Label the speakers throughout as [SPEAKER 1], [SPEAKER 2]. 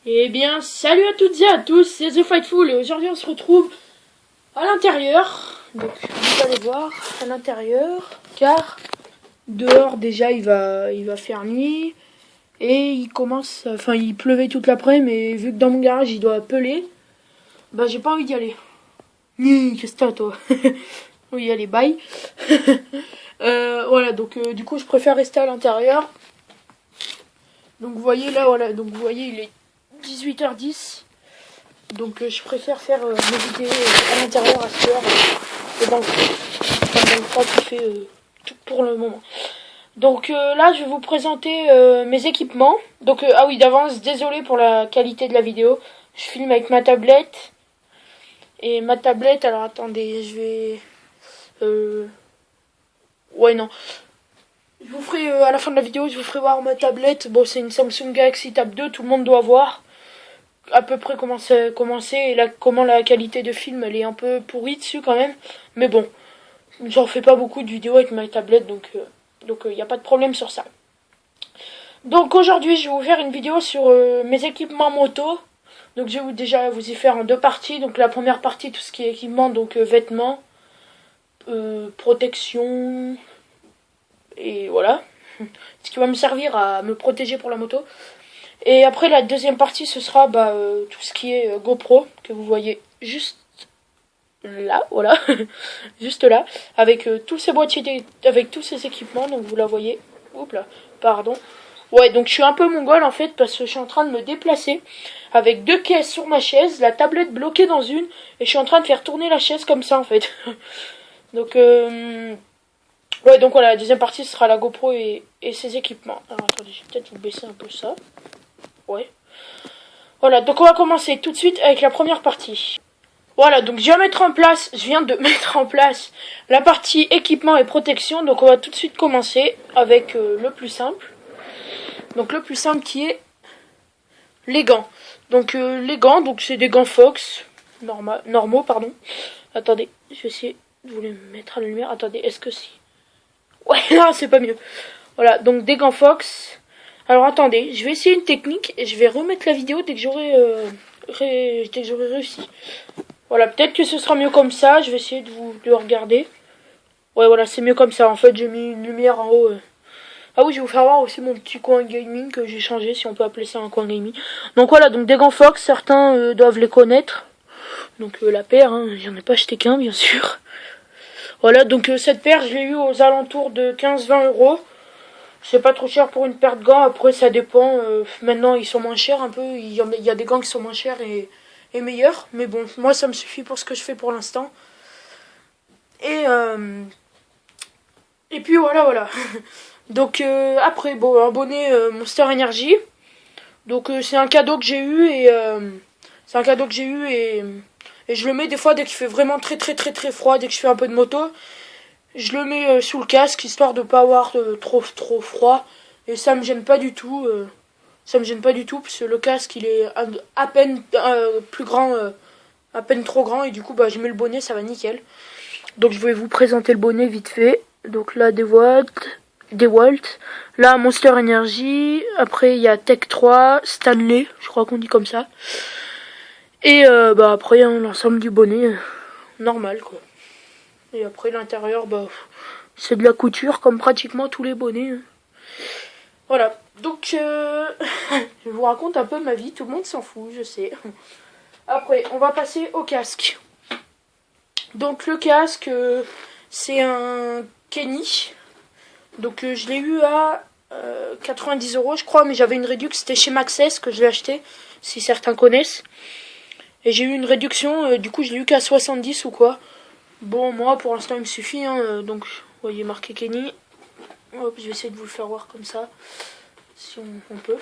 [SPEAKER 1] Eh bien, salut à toutes et à tous, c'est The Fightful et aujourd'hui on se retrouve à l'intérieur. Donc vous allez voir à l'intérieur, car dehors déjà il va faire nuit et il pleuvait toute l'après, mais vu que dans mon garage il doit peler, bah j'ai pas envie d'y aller. Qu'est-ce que t'as toi? Oui, allez, bye. Voilà, donc du coup je préfère rester à l'intérieur. Donc vous voyez là, voilà, donc vous voyez il est 18h10. Donc je préfère faire mes vidéos à l'intérieur à cette heure et dans le froid. Enfin, dans le froid qui fait tout pour le moment. Donc là je vais vous présenter mes équipements. Donc ah oui, d'avance, désolé pour la qualité de la vidéo. Je filme avec ma tablette. Et ma tablette, alors attendez, je vais... Ouais non. Je vous ferai à la fin de la vidéo, je vous ferai voir ma tablette. Bon, c'est une Samsung Galaxy Tab 2, tout le monde doit voir à peu près comment et là comment la qualité de film elle est un peu pourrie dessus quand même, mais bon, j'en fais pas beaucoup de vidéos avec ma tablette, donc y a pas de problème sur ça. Donc aujourd'hui je vais vous faire une vidéo sur mes équipements moto. Donc je vais déjà vous y faire en deux parties. Donc la première partie, tout ce qui est équipement, donc vêtements, protection, et voilà, ce qui va me servir à me protéger pour la moto. Et après la deuxième partie ce sera tout ce qui est GoPro que vous voyez juste là, voilà, juste là, avec tous ces boîtiers, avec tous ces équipements, donc vous la voyez. Oups là, pardon. Ouais, donc je suis un peu mongol en fait parce que je suis en train de me déplacer avec deux caisses sur ma chaise, la tablette bloquée dans une, et je suis en train de faire tourner la chaise comme ça en fait. Donc ouais, donc voilà, la deuxième partie ce sera la GoPro et ses équipements. Alors attendez, je vais peut-être vous baisser un peu ça. Ouais. Voilà, donc on va commencer tout de suite avec la première partie. Voilà, donc je viens de mettre en place la partie équipement et protection. Donc on va tout de suite commencer avec le plus simple. Donc le plus simple qui est les gants. Donc les gants, donc c'est des gants Fox normaux, pardon. Attendez, je vais essayer de vous les mettre à la lumière. Attendez, est-ce que si? Ouais, non, c'est pas mieux. Voilà, donc des gants Fox. Alors attendez, je vais essayer une technique et je vais remettre la vidéo dès que j'aurai réussi. Voilà, peut-être que ce sera mieux comme ça, je vais essayer de regarder. Ouais, voilà, c'est mieux comme ça. En fait, j'ai mis une lumière en haut. Ah oui, je vais vous faire voir aussi mon petit coin gaming que j'ai changé, si on peut appeler ça un coin gaming. Donc voilà, donc des gants Fox, certains doivent les connaître. Donc la paire, hein, j'en ai pas acheté qu'un, bien sûr. Voilà, donc cette paire, je l'ai eu aux alentours de 15-20 €. C'est pas trop cher pour une paire de gants. Après ça dépend, maintenant ils sont moins chers un peu. Il y a des gants qui sont moins chers et meilleurs. Mais bon, moi ça me suffit pour ce que je fais pour l'instant. Et puis voilà. Donc après, bon, un bonnet Monster Energy. Donc c'est un cadeau que j'ai eu et je le mets des fois dès qu'il fait vraiment très froid, dès que je fais un peu de moto. Je le mets sous le casque histoire de pas avoir trop froid et ça me gêne pas du tout. Parce que le casque il est à peine plus grand, à peine trop grand et du coup je mets le bonnet, ça va nickel. Donc je vais vous présenter le bonnet vite fait. Donc là DeWalt, là Monster Energy, après il y a Tech 3, Stanley, je crois qu'on dit comme ça. Et après l'ensemble du bonnet normal quoi. Et après l'intérieur, c'est de la couture comme pratiquement tous les bonnets. Voilà, donc je vous raconte un peu ma vie, tout le monde s'en fout, je sais. Après, on va passer au casque. Donc le casque, c'est un Kenny. Donc je l'ai eu à 90 € je crois, mais j'avais une réduction, c'était chez Maxès que je l'ai acheté, si certains connaissent. Et j'ai eu une réduction, du coup je l'ai eu qu'à 70 ou quoi. Bon, moi, pour l'instant, il me suffit. Hein, donc, vous voyez marqué Kenny. Hop, je vais essayer de vous le faire voir comme ça. Si on peut.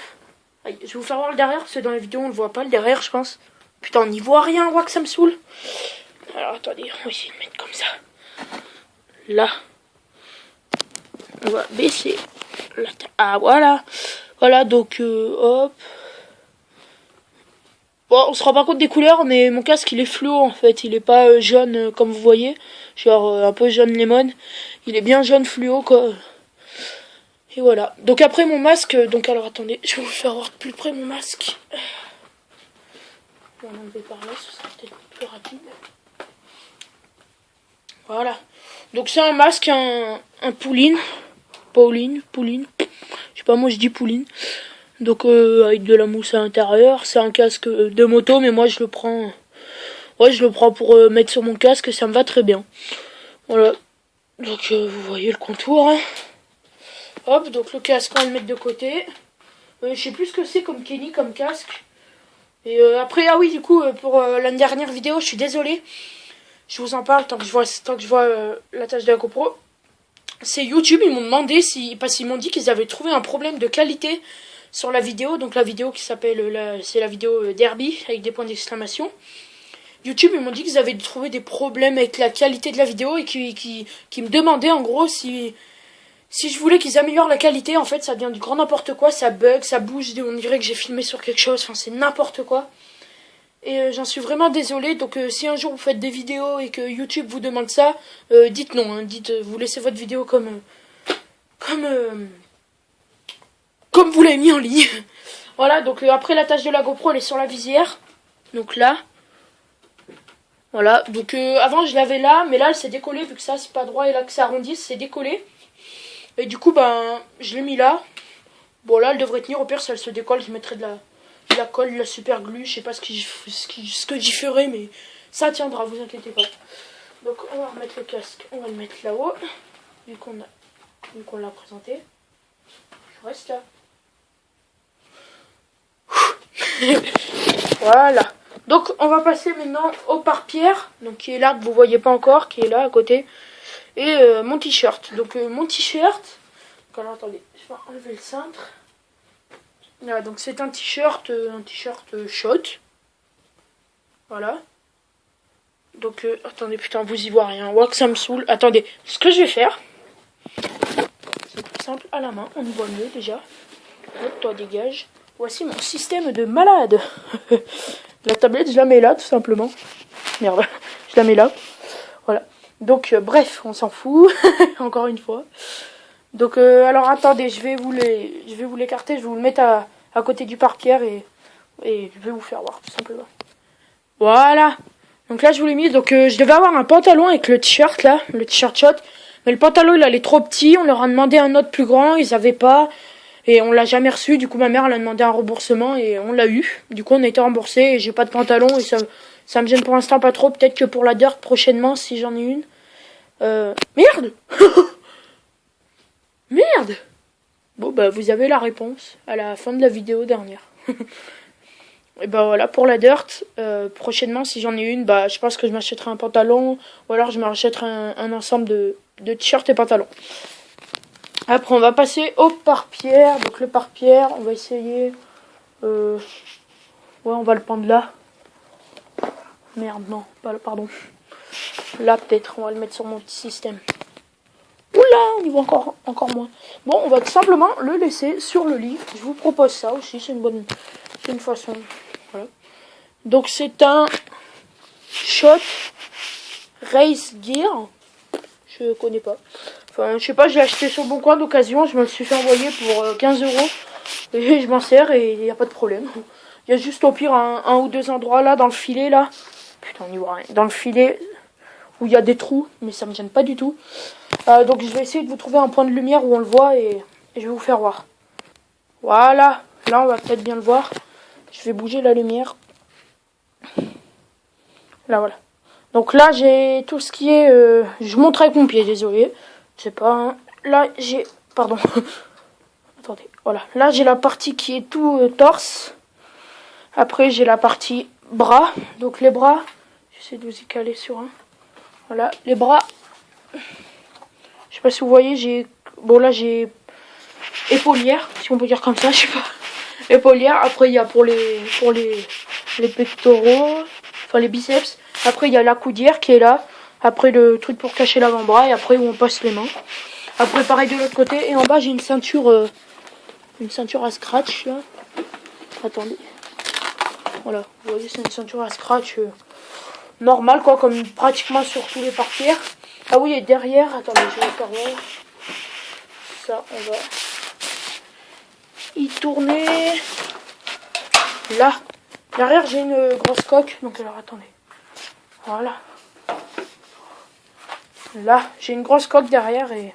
[SPEAKER 1] Allez, je vais vous faire voir le derrière, parce que dans la vidéo, on le voit pas, le derrière, je pense. Putain, on n'y voit rien, on voit que ça me saoule. Alors, attendez, on va essayer de mettre comme ça. Là. On va baisser. Là, ah, voilà. Voilà, donc, hop. Bon, on se rend pas compte des couleurs, mais mon casque il est fluo en fait, il est pas jaune comme vous voyez, genre un peu jaune lemon, il est bien jaune fluo quoi. Et voilà. Donc après mon masque, donc alors attendez, je vais vous faire voir de plus près mon masque. On va enlever par là, ce sera peut-être plus rapide. Voilà. Donc c'est un masque, un Pouline. Pauline. Je sais pas, moi je dis Pouline. Donc avec de la mousse à l'intérieur. C'est un casque de moto, mais moi je le prends. Ouais, je le prends pour mettre sur mon casque, ça me va très bien. Voilà. Donc vous voyez le contour. Hein. Hop, donc le casque on va le mettre de côté. Je sais plus ce que c'est comme Kenny comme casque. Et après, ah oui, du coup, pour la dernière vidéo, je suis désolé. Je vous en parle tant que je vois la tâche de la GoPro. C'est YouTube, ils m'ont demandé parce qu'ils m'ont dit qu'ils avaient trouvé un problème de qualité sur la vidéo. Donc la vidéo qui s'appelle, c'est la vidéo Derby avec des points d'exclamation. YouTube, ils m'ont dit qu'ils avaient trouvé des problèmes avec la qualité de la vidéo et qui me demandaient en gros si je voulais qu'ils améliorent la qualité. En fait, ça devient du grand n'importe quoi, ça bug, ça bouge, on dirait que j'ai filmé sur quelque chose, enfin c'est n'importe quoi. Et j'en suis vraiment désolée, donc si un jour vous faites des vidéos et que YouTube vous demande ça, dites non, hein, dites vous laissez votre vidéo comme vous l'avez mis en ligne. Voilà, donc après la tâche de la GoPro elle est sur la visière, donc là. Voilà, donc avant je l'avais là, mais là elle s'est décollée, vu que ça c'est pas droit et là que ça arrondisse, c'est décollé. Et du coup, ben, je l'ai mis là. Bon, là, elle devrait tenir. Au pire, si elle se décolle, je mettrai de la colle, de la super glue. Je sais pas ce que j'y ferai, mais ça tiendra, vous inquiétez pas. Donc, on va remettre le casque. On va le mettre là-haut. Vu qu'on l'a présenté. Je reste là. Voilà. Donc, on va passer maintenant au pare-pierre. Donc, qui est là, que vous voyez pas encore. Qui est là, à côté. Et mon t-shirt. Donc mon t-shirt. Alors attendez, je vais enlever le cintre. Voilà, donc c'est un t-shirt shot. Voilà. Donc attendez, putain, vous y voyez rien. Ouah, que ça me saoule. Attendez, ce que je vais faire, c'est plus simple à la main. On y voit mieux déjà. Hop, toi dégage. Voici mon système de malade. La tablette, je la mets là, tout simplement. Merde, je la mets là. Voilà. Donc, bref, on s'en fout, encore une fois. Donc, alors attendez, je vais vous l'écarter, je vais vous le mettre à côté du pare-pierre et je vais vous faire voir, tout simplement. Voilà. Donc là, je vous l'ai mis. Donc, je devais avoir un pantalon avec le t-shirt, là, le t-shirt shot. Mais le pantalon, il est trop petit. On leur a demandé un autre plus grand, ils avaient pas. Et on l'a jamais reçu. Du coup, ma mère, elle a demandé un remboursement et on l'a eu. Du coup, on a été remboursé et j'ai pas de pantalon et ça me gêne pour l'instant pas trop. Peut-être que pour la dirt prochainement, si j'en ai une. Merde. Merde. Bon, bah, vous avez la réponse à la fin de la vidéo dernière. Et bah voilà, pour la dirt, prochainement, si j'en ai une, bah, je pense que je m'achèterai un pantalon. Ou alors, je m'achèterai un ensemble de t-shirts et pantalons. Après, on va passer au pare-pierre. Donc, le pare-pierre, on va essayer... Ouais, on va le prendre là. Merde, non, pas là, pardon. Là, peut-être, on va le mettre sur mon petit système. Oula, on y voit encore moins. Bon, on va tout simplement le laisser sur le lit. Je vous propose ça aussi, c'est une façon. Voilà. Donc, c'est un Shot Race Gear. Je connais pas. Enfin, je sais pas, je l'ai acheté sur le bon coin d'occasion. Je me le suis fait envoyer pour 15 €. Et je m'en sers et il n'y a pas de problème. Il y a juste au pire un ou deux endroits là, dans le filet là. Putain, on y voit rien. Dans le filet où il y a des trous, mais ça me gêne pas du tout. Donc je vais essayer de vous trouver un point de lumière où on le voit et je vais vous faire voir. Voilà. Là, on va peut-être bien le voir. Je vais bouger la lumière. Là, voilà. Donc là, j'ai tout ce qui est... je montre avec mon pied, désolé. Je sais pas. Hein. Là, j'ai... Pardon. Attendez. Voilà. Là, j'ai la partie qui est tout torse. Après, j'ai la partie bras. Donc les bras, j'essaie de vous y caler sur un. Voilà. Les bras. Je sais pas si vous voyez, j'ai... Bon, là, j'ai... Épaulière, si on peut dire comme ça, je sais pas. Épaulière. Après, il y a pour les pectoraux. Enfin, les biceps. Après, il y a la coudière qui est là. Après, le truc pour cacher l'avant-bras. Et après, où on passe les mains. Après, pareil de l'autre côté. Et en bas, j'ai une ceinture à scratch, là. Attendez. Voilà. Vous voyez, c'est une ceinture à scratch normale, quoi. Comme pratiquement sur tous les pare-pierres. Ah oui, et derrière, attendez, je vais faire voir. Ça, on va y tourner. Là. Derrière j'ai une grosse coque, donc alors attendez. Voilà. Là, j'ai une grosse coque derrière et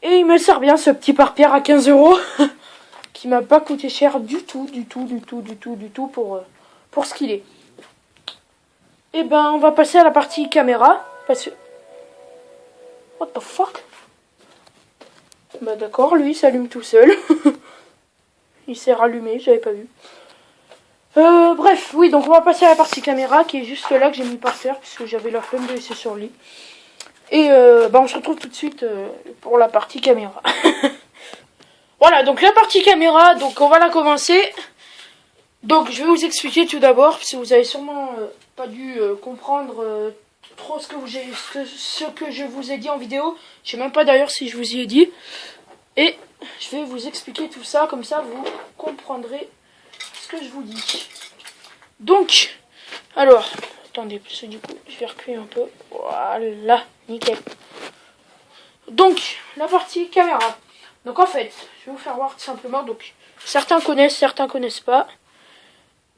[SPEAKER 1] il me sert bien ce petit pare-pierre à 15 € qui m'a pas coûté cher du tout pour ce qu'il est. Et ben, on va passer à la partie caméra parce que what the fuck? Bah d'accord, lui il s'allume tout seul. Il s'est rallumé, j'avais pas vu. Bref, oui, donc on va passer à la partie caméra qui est juste là que j'ai mis par terre puisque j'avais la flemme de laisser sur le lit. Et bah on se retrouve tout de suite pour la partie caméra. Voilà, donc la partie caméra, donc on va la commencer. Donc je vais vous expliquer tout d'abord, parce que vous avez sûrement pas dû comprendre trop ce que je vous ai dit en vidéo. Je sais même pas d'ailleurs si je vous y ai dit. Et je vais vous expliquer tout ça, comme ça vous comprendrez ce que je vous dis. Donc, alors, attendez, parce que du coup, je vais reculer un peu. Voilà, nickel. Donc, la partie caméra. Donc en fait, je vais vous faire voir tout simplement. Donc, certains connaissent pas.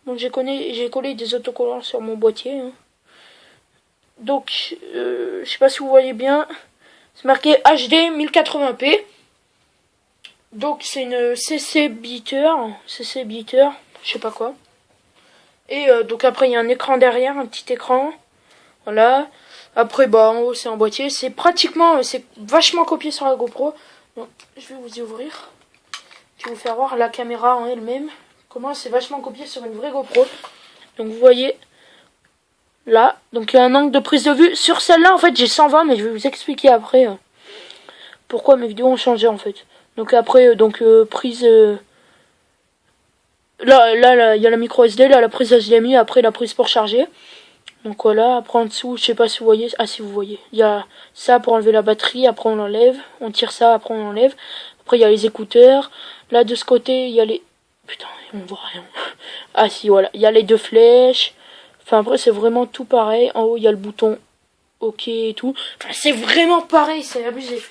[SPEAKER 1] Donc j'ai collé des autocollants sur mon boîtier. Hein. Donc, je sais pas si vous voyez bien. C'est marqué HD 1080p. Donc c'est une CC Beater, je sais pas quoi. Et donc après il y a un écran derrière, un petit écran. Voilà. Après bah en haut c'est un boîtier. C'est pratiquement, c'est vachement copié sur la GoPro. Donc je vais vous y ouvrir. Je vais vous faire voir la caméra en elle-même. Comment c'est vachement copié sur une vraie GoPro. Donc vous voyez là. Donc il y a un angle de prise de vue. Sur celle-là en fait j'ai 120 mais je vais vous expliquer après pourquoi mes vidéos ont changé en fait. Donc après, prise... Là, il y a la micro SD, là, la prise HDMI, après la prise pour charger. Donc voilà, après en dessous, je sais pas si vous voyez... Ah si vous voyez, il y a ça pour enlever la batterie, après on l'enlève. On tire ça, après on l'enlève. Après il y a les écouteurs. Là de ce côté, il y a les... Putain, on voit rien. Ah si, voilà, il y a les deux flèches. Enfin après c'est vraiment tout pareil. En haut, il y a le bouton OK et tout. Enfin c'est vraiment pareil, c'est abusé.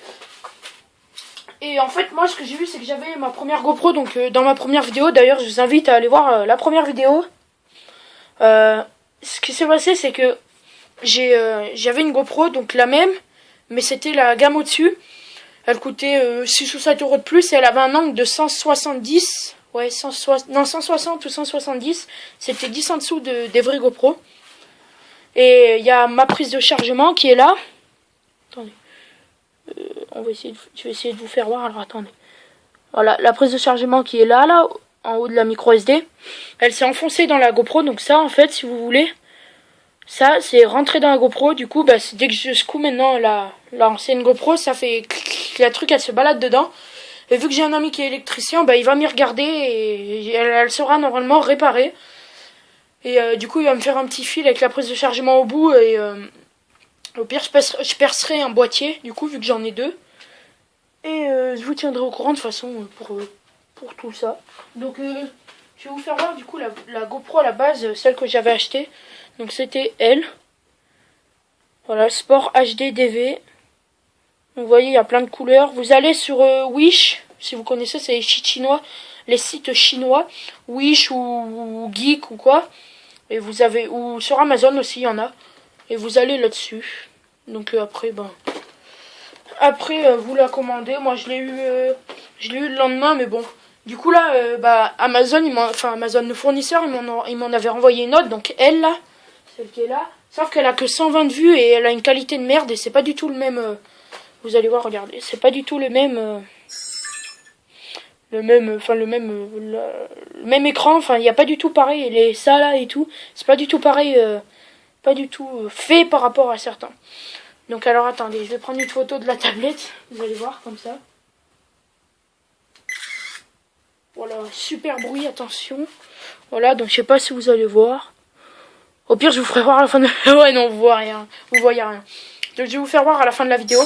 [SPEAKER 1] Et en fait, moi, ce que j'ai vu, c'est que j'avais ma première GoPro, donc dans ma première vidéo. D'ailleurs, je vous invite à aller voir la première vidéo. Ce qui s'est passé, c'est que j'avais une GoPro, donc la même, mais c'était la gamme au-dessus. Elle coûtait 6 ou 7 € de plus et elle avait un angle de 170. Ouais, 160 ou 170. C'était 10 en dessous des vraies GoPro. Et il y a ma prise de chargement qui est là. Attendez. Je vais essayer de vous faire voir. Alors attendez. Voilà, la prise de chargement qui est là, en haut de la micro SD. Elle s'est enfoncée dans la GoPro. Donc ça, en fait, si vous voulez, ça, c'est rentré dans la GoPro. Du coup, bah, dès que je secoue maintenant l'ancienne GoPro, ça fait la truc, elle se balade dedans. Et vu que j'ai un ami qui est électricien, bah, il va m'y regarder et elle sera normalement réparée. Et du coup, il va me faire un petit fil avec la prise de chargement au bout et... au pire, je percerai un boîtier, du coup, vu que j'en ai deux. Et je vous tiendrai au courant de façon pour tout ça. Donc, je vais vous faire voir, du coup, la GoPro à la base, celle que j'avais achetée. Donc, c'était elle. Voilà, Sport HD DV. Vous voyez, il y a plein de couleurs. Vous allez sur Wish, si vous connaissez, c'est les sites chinois. Les sites chinois. Wish ou Geek ou quoi. Et vous avez... Ou sur Amazon aussi, il y en a. Et vous allez là-dessus. Donc après, vous la commandez. Moi, je l'ai eu le lendemain, mais bon. Du coup là, Amazon, Amazon, le fournisseur, il m'en avait renvoyé une autre. Donc elle là, celle qui est là. Sauf qu'elle a que 120 vues et elle a une qualité de merde et c'est pas du tout le même. Vous allez voir, regardez, c'est pas du tout le même. Le même écran. Enfin, il n'y a pas du tout pareil. Ça là et tout, c'est pas du tout pareil. Pas du tout fait par rapport à certains. Donc alors attendez, je vais prendre une photo de la tablette, vous allez voir comme ça. Voilà, super bruit, attention. Voilà, donc je sais pas si vous allez voir. Au pire, je vous ferai voir à la fin de... Ouais, non, vous voyez rien. Vous voyez rien. Donc je vais vous faire voir à la fin de la vidéo.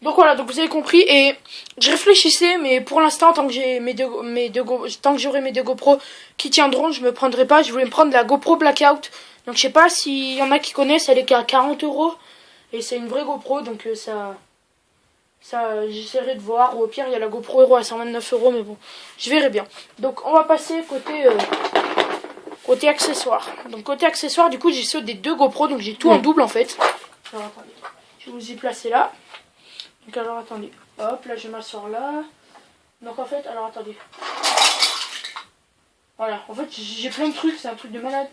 [SPEAKER 1] Donc voilà, donc vous avez compris. Et je réfléchissais, mais pour l'instant, tant que j'aurai mes deux GoPro qui tiendront, je me prendrai pas. Je voulais me prendre la GoPro Blackout. Donc je sais pas s'il y en a qui connaissent, elle est qu'à 40 €. Et c'est une vraie GoPro, donc ça... Ça, j'essaierai de voir. Ou au pire, il y a la GoPro Hero à 129 €, mais bon, je verrai bien. Donc, on va passer côté accessoires. Donc, côté accessoires, du coup, j'ai ceux des 2 GoPro, donc j'ai tout en double en fait. Alors, attendez, je vais vous y placer là. Donc, alors, attendez. Hop, là, je m'assois là. Donc, en fait, alors, attendez. Voilà, en fait, j'ai plein de trucs, c'est un truc de malade.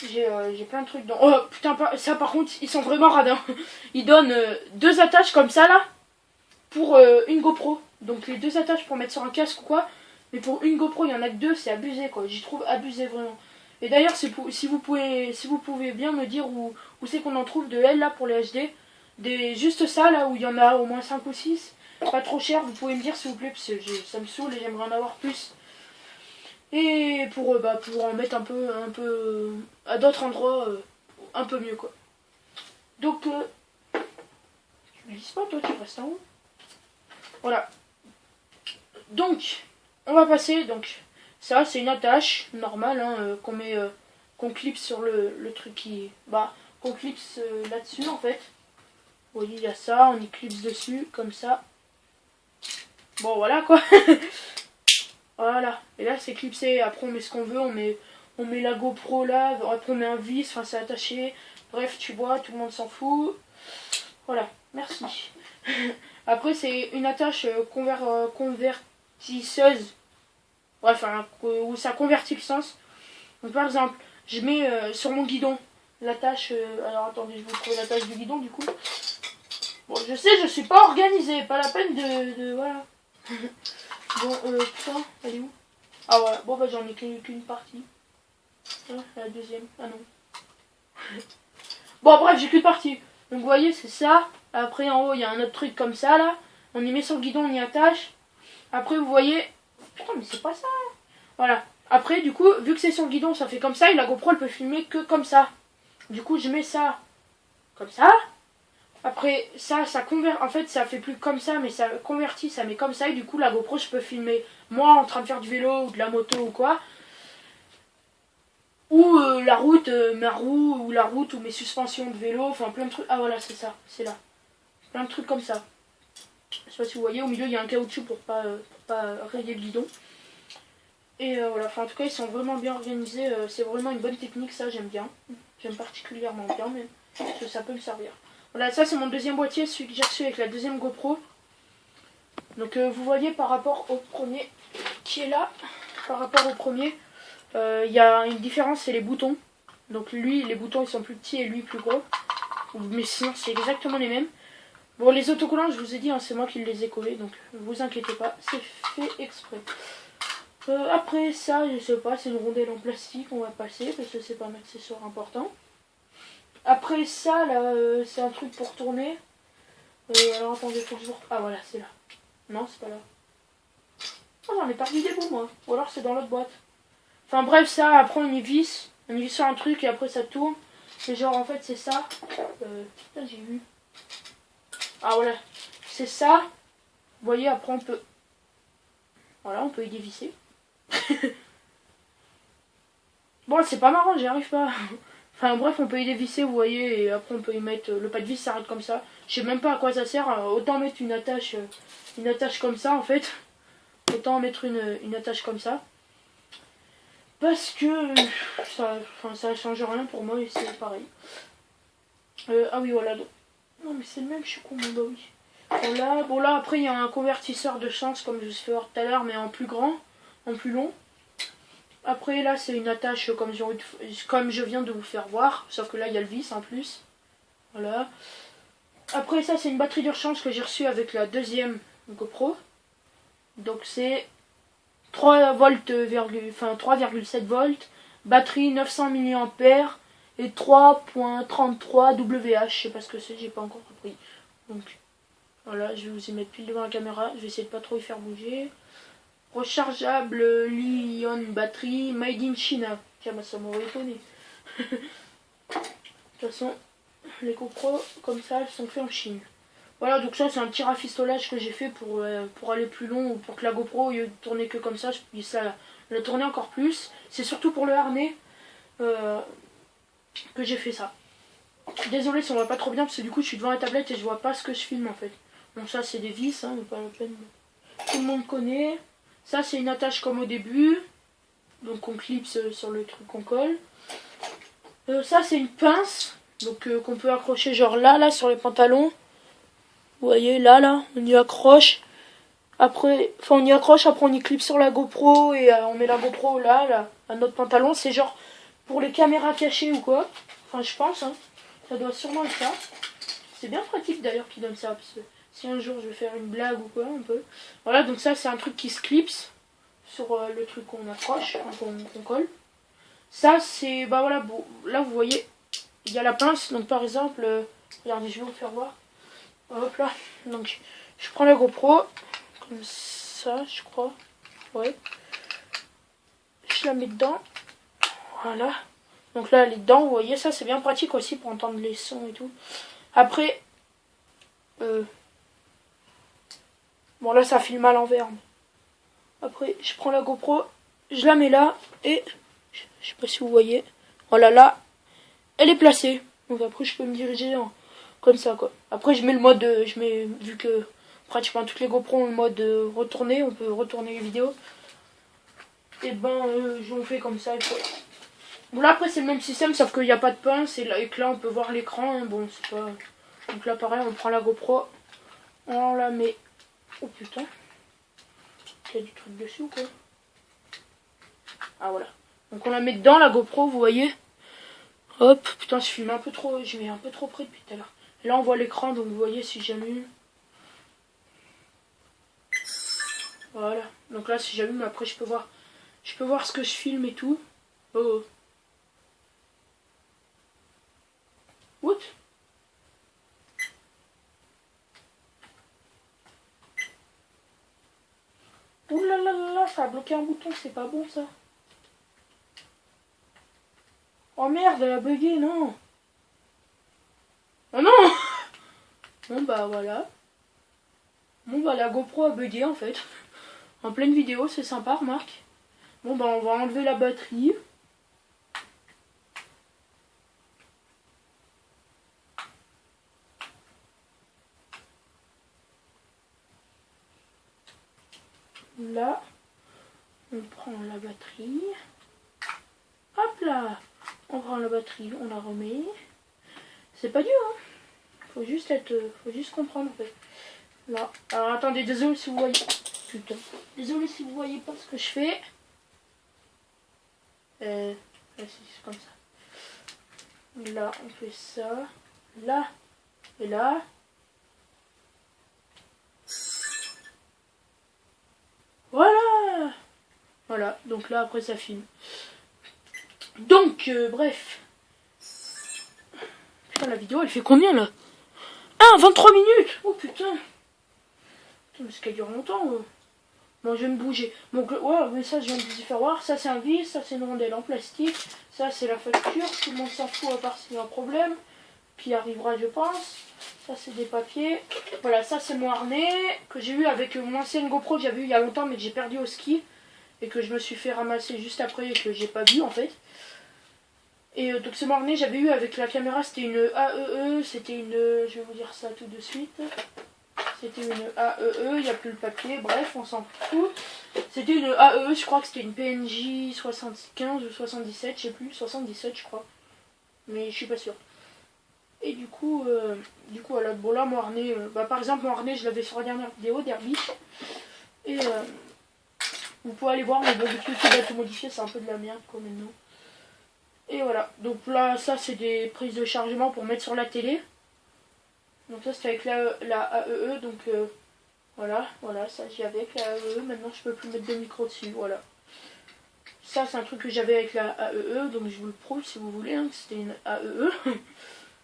[SPEAKER 1] J'ai plein de trucs dans... Oh, putain, ça, par contre, ils sont vraiment radins. Ils donnent 2 attaches comme ça, là, pour une GoPro. Donc, les 2 attaches pour mettre sur un casque ou quoi. Mais pour une GoPro, il y en a que 2, c'est abusé, quoi. J'y trouve abusé, vraiment. Et d'ailleurs, si vous pouvez bien me dire où c'est qu'on en trouve de L, là, pour les HD. Juste ça, là, où il y en a au moins 5 ou 6. Pas trop cher, vous pouvez me dire, s'il vous plaît, parce que ça me saoule et j'aimerais en avoir plus. Et pour en mettre un peu à d'autres endroits un peu mieux, quoi. Donc, tu glisses pas, toi, tu restes en haut. Voilà. Donc, on va passer, donc, ça, c'est une attache normale, hein, qu'on clipse sur le truc qui... qu'on clipse là-dessus, en fait. Vous voyez, il y a ça, on y clipse dessus, comme ça. Bon, voilà, quoi. Voilà. Et là, c'est clipsé. Après, on met ce qu'on veut, on met la GoPro là, après on met un vis, enfin, c'est attaché. Bref, tu vois, tout le monde s'en fout. Voilà, merci. Après, c'est une attache convertisseuse. Bref, hein, où ça convertit le sens. Donc, par exemple, je mets sur mon guidon l'attache. Alors, attendez, je vais vous trouver l'attache du guidon, du coup. Bon, je sais, je suis pas organisée. Pas la peine de voilà. Bon, putain, elle est où? Ah, voilà. Bon, bah, j'en ai qu'une partie. Ah, la deuxième. Ah, non. Bon, bref, j'ai qu'une partie. Donc, vous voyez, c'est ça. Après, en haut, il y a un autre truc comme ça, là. On y met sur le guidon, on y attache. Après, vous voyez... Putain, mais c'est pas ça. Voilà. Après, du coup, vu que c'est sur le guidon, ça fait comme ça. Et la GoPro, elle peut filmer que comme ça. Du coup, je mets ça comme ça. Après, ça convertit. En fait, ça fait plus comme ça, mais ça convertit, ça met comme ça. Et du coup, la GoPro, je peux filmer moi en train de faire du vélo ou de la moto ou quoi. Ou la route, ma roue, ou la route, ou mes suspensions de vélo, enfin plein de trucs. Ah voilà, c'est ça, c'est là. Plein de trucs comme ça. Je sais pas si vous voyez, au milieu il y a un caoutchouc pour pas rayer le guidon. Et voilà, enfin en tout cas ils sont vraiment bien organisés, c'est vraiment une bonne technique, ça j'aime bien. J'aime particulièrement bien, mais ça peut me servir. Voilà, ça c'est mon deuxième boîtier, celui que j'ai reçu avec la deuxième GoPro. Donc vous voyez par rapport au premier qui est là, par rapport au premier, il y a une différence, c'est les boutons. Donc lui, les boutons ils sont plus petits et lui plus gros. Mais sinon c'est exactement les mêmes. Bon, les autocollants, je vous ai dit, hein, c'est moi qui les ai collés, donc ne vous inquiétez pas, c'est fait exprès. Après ça, je sais pas, c'est une rondelle en plastique, on va passer, parce que c'est pas un accessoire important. Après ça, là, c'est un truc pour tourner. Alors attendez, faut que je vous... Ah voilà, c'est là. Non, c'est pas là. Oh, j'en ai perdu des bouts, moi. Ou alors c'est dans l'autre boîte. Enfin bref, ça, après on y visse sur un truc et après ça tourne. C'est genre, en fait, c'est ça. Putain, j'ai vu. Ah voilà, c'est ça. Vous voyez, après on peut... Voilà, on peut y dévisser. Bon, c'est pas marrant, j'y arrive pas. Enfin bref, on peut y dévisser, vous voyez, et après on peut y mettre... Le pas de vis s'arrête comme ça. Je sais même pas à quoi ça sert. Autant mettre une attache comme ça, en fait. Autant mettre une attache comme ça. Parce que ça change rien pour moi et c'est pareil. Ah oui, voilà. Non, mais c'est le même, je suis con, bah oui. Voilà, bon là après il y a un convertisseur de chance comme je vous ai fait voir tout à l'heure, mais en plus grand, en plus long. Après là c'est une attache comme je viens de vous faire voir, sauf que là il y a le vis en plus. Voilà. Après ça c'est une batterie d'urgence que j'ai reçue avec la deuxième GoPro. Donc c'est 3,7 volts, batterie 900 mAh et 3.33 WH. Je sais pas ce que c'est, j'ai pas encore compris. Donc voilà, je vais vous y mettre pile devant la caméra. Je vais essayer de pas trop y faire bouger. Rechargeable Li-ion batterie made in China. Tiens, bah ça m'aurait étonné. De toute façon, les GoPro comme ça, elles sont faites en Chine. Voilà, donc ça c'est un petit rafistolage que j'ai fait pour aller plus long, ou pour que la GoPro, au lieu de tourner que comme ça, je puisse la tourner encore plus. C'est surtout pour le harnais que j'ai fait ça. Désolée si on voit pas trop bien, parce que du coup je suis devant la tablette et je vois pas ce que je filme en fait. Bon, ça c'est des vis, hein, mais pas la peine. Tout le monde connaît. Ça c'est une attache comme au début. Donc on clipse sur le truc qu'on colle. Ça c'est une pince. Donc qu'on peut accrocher genre là sur les pantalons. Vous voyez là, on y accroche. Après, enfin on y accroche, après on y clip sur la GoPro et on met la GoPro là, à notre pantalon. C'est genre pour les caméras cachées ou quoi. Enfin je pense, hein. Ça doit sûrement être ça. C'est bien pratique d'ailleurs qu'ils donnent ça. Parce que si un jour je vais faire une blague ou quoi, on peut. Voilà, donc ça c'est un truc qui se clipse sur le truc qu'on accroche, qu'on colle. Ça c'est, bah voilà, bon, là vous voyez, il y a la pince. Donc par exemple, regardez, je vais vous faire voir. Hop là, donc je prends la GoPro, comme ça je crois, ouais. Je la mets dedans, voilà. Donc là elle est dedans, vous voyez, ça c'est bien pratique aussi pour entendre les sons et tout. Après, bon là ça filme à l'envers. Après je prends la GoPro, je la mets là et je sais pas si vous voyez, voilà là, elle est placée. Donc après je peux me diriger comme ça quoi. Après je mets le mode, vu que pratiquement toutes les GoPro ont le mode retourner, on peut retourner les vidéos. Et ben j'en fais comme ça. Bon là après c'est le même système sauf qu'il n'y a pas de pince et que là on peut voir l'écran. Hein. Bon c'est pas. Donc là pareil on prend la GoPro, on la met. Oh putain. Il y a du truc dessus ou quoi? Ah voilà. Donc on la met dedans la GoPro, vous voyez. Hop, putain je filme un peu trop, je mets un peu trop près depuis tout à l'heure. Là on voit l'écran donc vous voyez si j'allume. Voilà. Donc là si j'allume après je peux voir ce que je filme et tout. Oh. What? Ouh là là là là, ça a bloqué un bouton, c'est pas bon ça. Oh merde, elle a bugué, non. Oh non. Bon bah voilà. Bon bah la GoPro a bugué en fait. En pleine vidéo, c'est sympa, remarque. Bon bah on va enlever la batterie. Là, on prend la batterie. Hop là. On prend la batterie, on la remet. C'est pas dur, hein. Faut juste comprendre en fait. Là. Alors attendez, désolé si vous voyez. Putain. Désolé si vous voyez pas ce que je fais. Là, c'est comme ça. Là, on fait ça. Là. Et là. Voilà. Voilà. Donc là, après, ça filme. Donc, bref. Putain, la vidéo, elle fait combien là? Ah, 23 minutes. Oh putain. Putain, mais c'est qu'elle dure longtemps. Bon, je vais me bouger. Donc, ouais, mais ça, je viens de vous y faire voir. Ça, c'est un vis. Ça, c'est une rondelle en plastique. Ça, c'est la facture. Tout le monde s'en fout à part s'il y a un problème. Qui arrivera, je pense. Ça, c'est des papiers. Voilà, ça, c'est mon harnais que j'ai eu avec mon ancienne GoPro que j'avais eu il y a longtemps, mais que j'ai perdu au ski. Et que je me suis fait ramasser juste après et que j'ai pas vu, en fait. Et donc, ce harnais, j'avais eu avec la caméra. C'était une AEE. C'était une... je vais vous dire ça tout de suite. C'était une AEE, il n'y a plus le papier, bref, on s'en fout. C'était une AEE, je crois que c'était une PNJ 75 ou 77, je sais plus, 77 je crois. Mais je suis pas sûre. Et du coup voilà, bon là mon harnais, par exemple mon harnais je l'avais sur la dernière vidéo d'Airbus. Et vous pouvez aller voir, mais bon, vu que tout modifié, c'est un peu de la merde quoi maintenant. Et voilà, donc là ça c'est des prises de chargement pour mettre sur la télé. Donc ça c'était avec la AEE, donc voilà, ça j'y avais avec la AEE, maintenant je peux plus mettre de micro dessus, voilà. Ça c'est un truc que j'avais avec la AEE, donc je vous le prouve si vous voulez, hein, que c'était une AEE.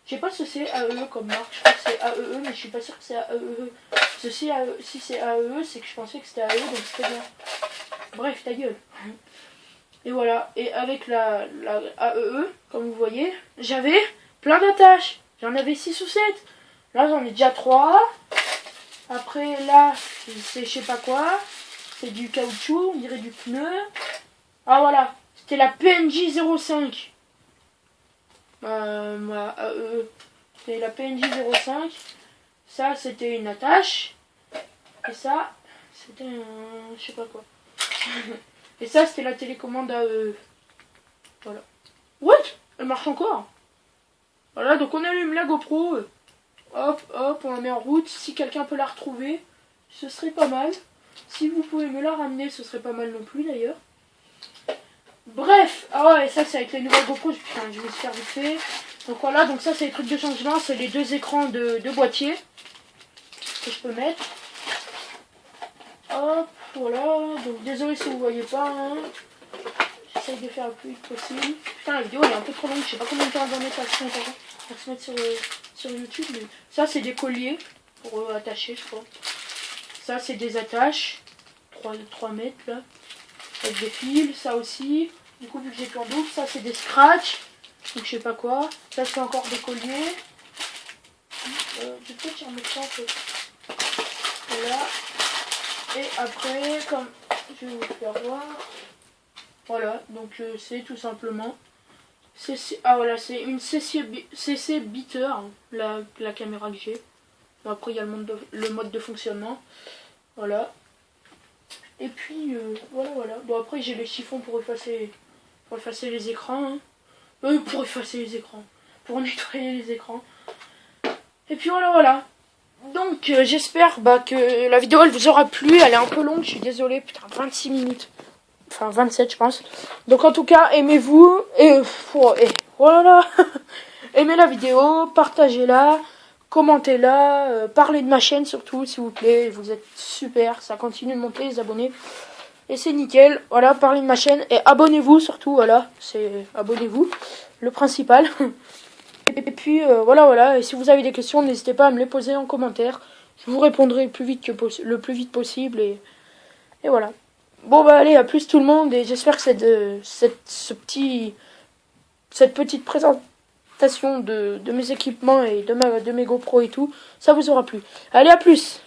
[SPEAKER 1] Je sais pas ce que c'est AEE comme marque, je crois que c'est AEE, mais je suis pas sûre que c'est AEE. Parce que si c'est AEE, c'est que je pensais que c'était AEE, donc c'était bien. Bref, ta gueule. Et voilà, et avec la AEE, comme vous voyez, j'avais plein d'attaches. J'en avais 6 ou 7. Là j'en ai déjà 3. Après là, c'est je sais pas quoi. C'est du caoutchouc, on dirait du pneu. Ah voilà, c'était la PNJ 05. C'était la PNJ 05. Ça, c'était une attache. Et ça, c'était un... je sais pas quoi. Et ça, c'était la télécommande à... voilà. What? Elle marche encore. Voilà, donc on allume la GoPro. Hop, hop, on la met en route. Si quelqu'un peut la retrouver, ce serait pas mal. Si vous pouvez me la ramener, ce serait pas mal non plus d'ailleurs. Bref, ah ouais, ça c'est avec les nouvelles GoPro, putain, je vais se faire vite fait. Donc voilà, donc ça c'est les trucs de changement, c'est les deux écrans de boîtier que je peux mettre. Hop, voilà, donc désolé si vous voyez pas, hein. J'essaye de faire le plus vite possible. Putain, la vidéo elle est un peu trop longue, je sais pas combien de temps elle va mettre à se mettre sur YouTube, mais ça c'est des colliers pour attacher, je crois. Ça c'est des attaches, 3 mètres là. Avec des fils, ça aussi. Du coup, vu que j'ai plus en double, ça c'est des scratchs. Donc je sais pas quoi. Ça c'est encore des colliers. Je vais peut-être y remettre ça un peu. Voilà. Et après, comme je vais vous faire voir. Voilà, donc c'est tout simplement. Ah voilà, c'est une CC Beater, la caméra que j'ai. Bon, après il y a le mode de fonctionnement. Voilà. Et puis voilà. Bon après j'ai les chiffons pour effacer les écrans. Hein. Pour effacer les écrans. Pour nettoyer les écrans. Et puis voilà. Donc j'espère que la vidéo elle vous aura plu. Elle est un peu longue, je suis désolée. Putain, 26 minutes. Enfin 27 je pense. Donc en tout cas, aimez-vous. Et voilà. Aimez la vidéo, partagez-la. Commentez-la, parlez de ma chaîne surtout s'il vous plaît, vous êtes super, ça continue de monter les abonnés et c'est nickel. Voilà, parlez de ma chaîne et abonnez-vous surtout, voilà, c'est abonnez-vous, le principal. Et puis voilà, et si vous avez des questions, n'hésitez pas à me les poser en commentaire, je vous répondrai le plus vite possible et voilà. Bon bah allez, à plus tout le monde et j'espère que cette petite présentation de mes équipements et de mes GoPro et tout, ça vous aura plu. Allez, à plus!